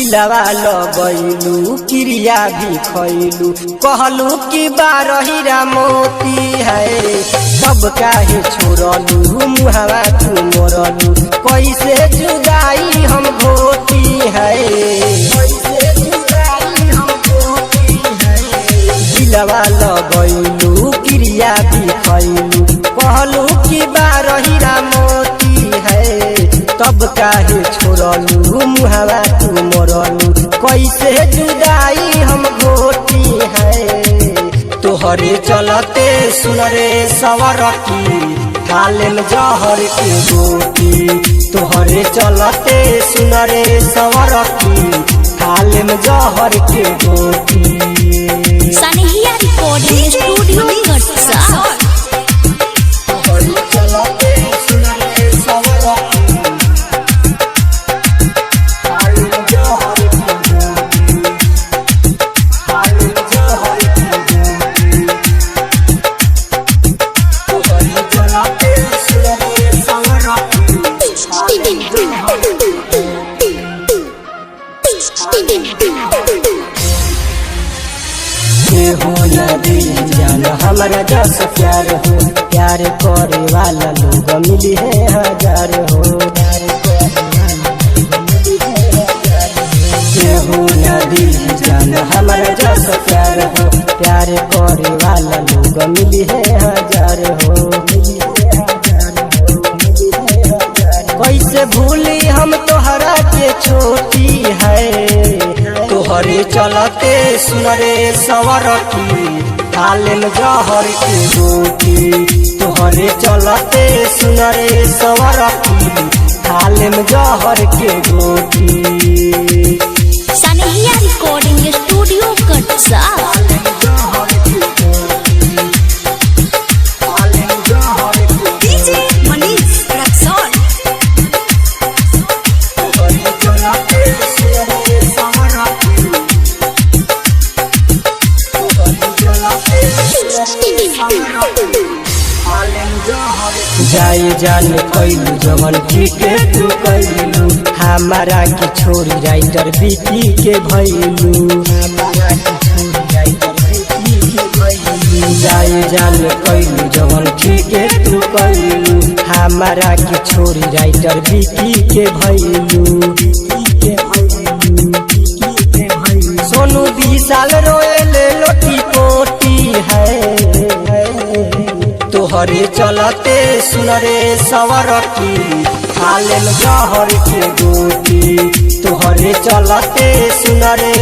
दिलवा लगैलू क्रिया भी खैलू कहलू कि बारहीरा मोती है सब काहे छोड़लू मुहावा तू मोरलू कैसे जुदाई हम घोटी है दिलवा लगैलू क्रिया भी खैलू कहलू कि बारहीरा मोती है तब काहे छोड़लू मुहावा तू मोरलू कैसे जुदाई हम घोटी है तोहरे चलते सुनरे सवरकी काले में जहर के गोटी तोहरे चलते सुनरे सवरकी काले में जहर के गोटी सनहिया रिकॉर्डिंग स्टूडियो कटसा हो न दिल जान हमारा जस प्यार हो प्यार करे वाला लोग मिली है हजार हो हो न दिल जान हमारा जस प्यार हो प्यार करे वाला लोग मिली है हजार हो कैसे भूली हम तोहरा के छोटी है तोहरे चलते सुनरे सवरकी काले में जहर के गोटी तोहरे चलते सुनरे सवरकी काले में जहर के गोटी सनहिया रिकॉर्डिंग स्टूडियो कटसा जाए जान कैलू जवन के तू कैलू हमारा के छोड़ी राइटर बीती के भैलू जाए जान कैलू जवन के तू कैलू हमारा के छोड़ी राइटर बीती के भैलू सोनू 20 साल रोएले लोटी पोटी है तोहरे चलते सुनरे सवरकी काले में जहर के गोटी तोहरे चलते सुनरे